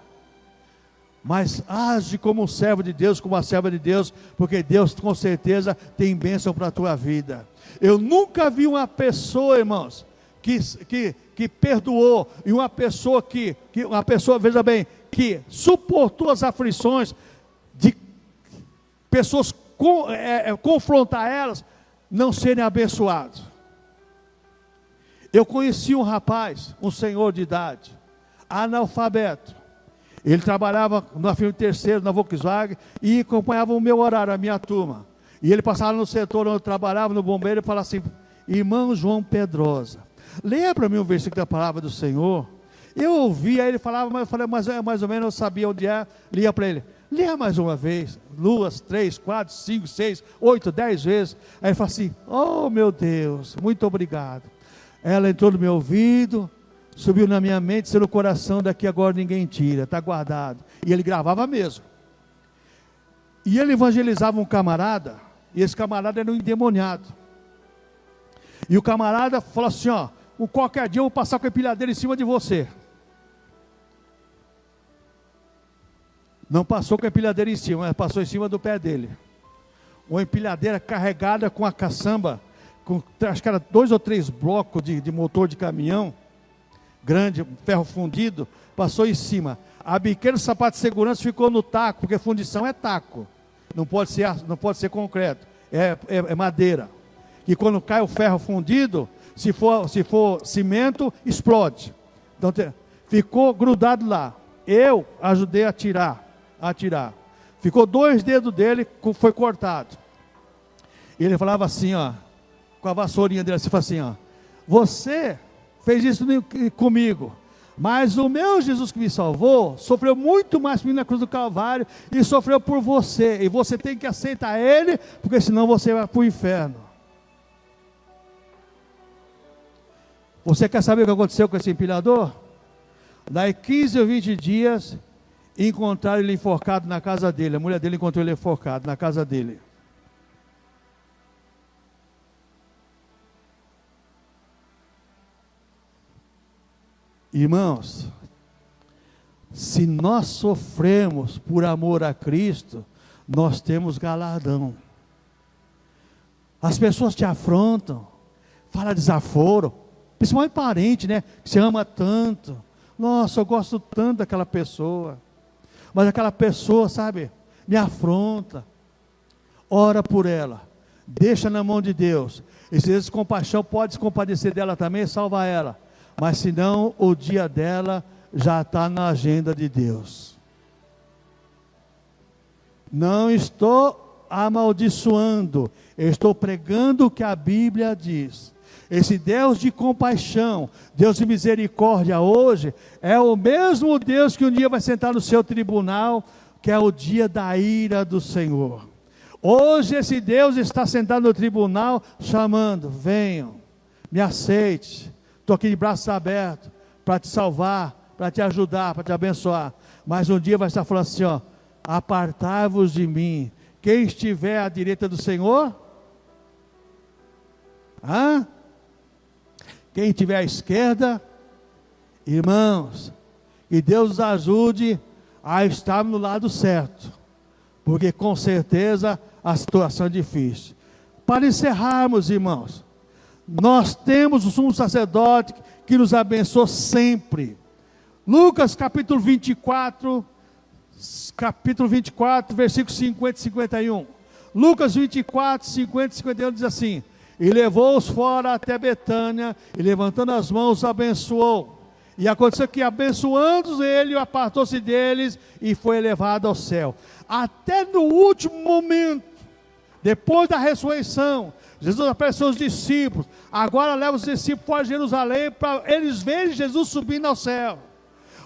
mas age como um servo de Deus, como uma serva de Deus, porque Deus com certeza tem bênção para a tua vida. Eu nunca vi uma pessoa, irmãos, que perdoou, e uma pessoa veja bem, que suportou as aflições de pessoas confrontar elas, não serem abençoados. Eu conheci um rapaz, um senhor de idade, analfabeto. Ele trabalhava na firma terceiro, na Volkswagen, e acompanhava o meu horário, a minha turma. E ele passava no setor onde eu trabalhava, no bombeiro, e falava assim, irmão João Pedrosa, leia para mim um versículo da palavra do Senhor. Eu ouvia, aí ele falava, mas eu falei, mas mais ou menos eu sabia onde é, lia para ele, leia mais uma vez, 2, 3, 4, 5, 6, 8, 10 vezes. Aí ele falou assim, oh meu Deus, muito obrigado. Ela entrou no meu ouvido, subiu na minha mente, seu coração, daqui agora ninguém tira, está guardado. E ele gravava mesmo. E ele evangelizava um camarada, e esse camarada era um endemoniado. E o camarada falou assim, ó, qualquer dia eu vou passar com a empilhadeira em cima de você. Não passou com a empilhadeira em cima, mas passou em cima do pé dele. Uma empilhadeira carregada com a caçamba, com, acho que era 2 ou 3 blocos de motor de caminhão, grande, ferro fundido, passou em cima. A biqueira do sapato de segurança ficou no taco, porque fundição é taco, não pode ser concreto, é madeira. E quando cai o ferro fundido, se for cimento, explode. Então ficou grudado lá. Eu ajudei a tirar. Ficou 2 dedos dele, foi cortado. E ele falava assim, ó, com a vassourinha dele, assim, assim, ó, você fez isso comigo, mas o meu Jesus que me salvou, sofreu muito mais por mim na cruz do Calvário, e sofreu por você, e você tem que aceitar ele, porque senão você vai para o inferno. Você quer saber o que aconteceu com esse empilhador? Daí 15 ou 20 dias, encontraram ele enforcado na casa dele. A mulher dele encontrou ele enforcado na casa dele. Irmãos, se nós sofremos por amor a Cristo, nós temos galardão. As pessoas te afrontam, fala desaforo, principalmente parente, né? Que você ama tanto. Nossa, eu gosto tanto daquela pessoa. Mas aquela pessoa, sabe, me afronta. Ora por ela, deixa na mão de Deus. E se esse compaixão pode se compadecer dela também, salva ela. Mas senão o dia dela já está na agenda de Deus. Não estou amaldiçoando, eu estou pregando o que a Bíblia diz. Esse Deus de compaixão, Deus de misericórdia hoje, é o mesmo Deus que um dia vai sentar no seu tribunal, que é o dia da ira do Senhor. Hoje esse Deus está sentado no tribunal, chamando, venham, me aceite, estou aqui de braços abertos, para te salvar, para te ajudar, para te abençoar. Mas um dia vai estar falando assim, ó, apartai-vos de mim, quem estiver à direita do Senhor, quem estiver à esquerda, irmãos, que Deus nos ajude a estar no lado certo, porque com certeza a situação é difícil. Para encerrarmos, irmãos, nós temos o sumo sacerdote que nos abençoa sempre. Lucas capítulo 24, versículos 50 e 51. Lucas 24, 50 e 51 diz assim: e levou-os fora até Betânia, e levantando as mãos, abençoou. E aconteceu que, abençoando ele, apartou-se deles, e foi elevado ao céu. Até no último momento, depois da ressurreição, Jesus apareceu aos discípulos. Agora leva os discípulos para Jerusalém, para eles verem Jesus subindo ao céu.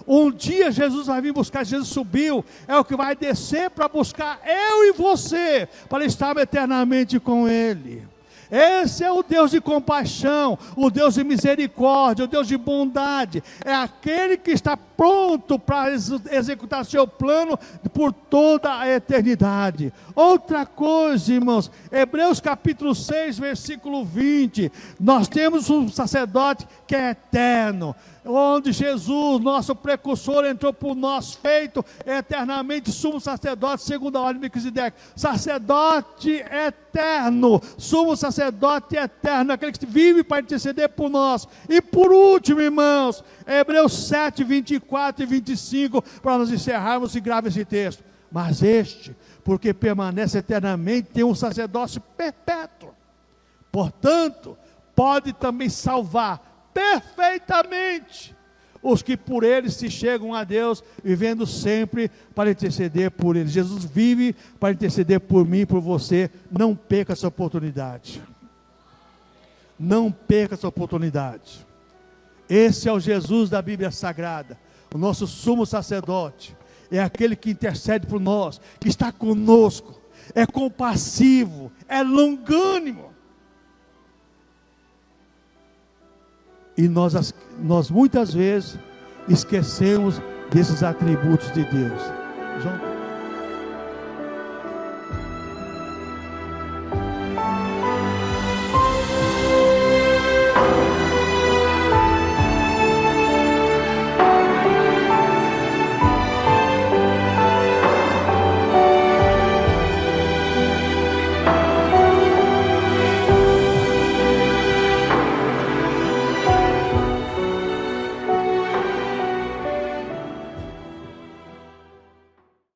Um dia Jesus vai vir buscar. Jesus subiu, é o que vai descer para buscar eu e você, para estar eternamente com Ele. Esse é o Deus de compaixão, o Deus de misericórdia, o Deus de bondade. É aquele que está pronto para executar seu plano por toda a eternidade. Outra coisa, irmãos, Hebreus capítulo 6, versículo 20. Nós temos um sacerdote que é eterno, onde Jesus, nosso precursor, entrou por nós, feito eternamente sumo sacerdote, segundo a ordem de Melquisedeque. Sacerdote eterno, sumo sacerdote eterno, aquele que vive para interceder por nós. E por último, irmãos, Hebreus 7, 24 e 25, para nós encerrarmos e grava esse texto. Mas este, porque permanece eternamente, tem um sacerdócio perpétuo. Portanto, pode também salvar perfeitamente os que por ele se chegam a Deus, vivendo sempre para interceder por ele. Jesus vive para interceder por mim e por você. Não perca essa oportunidade. Não perca essa oportunidade. Esse é o Jesus da Bíblia Sagrada, o nosso sumo sacerdote. É aquele que intercede por nós, que está conosco, é compassivo, é longânimo. E nós muitas vezes esquecemos desses atributos de Deus.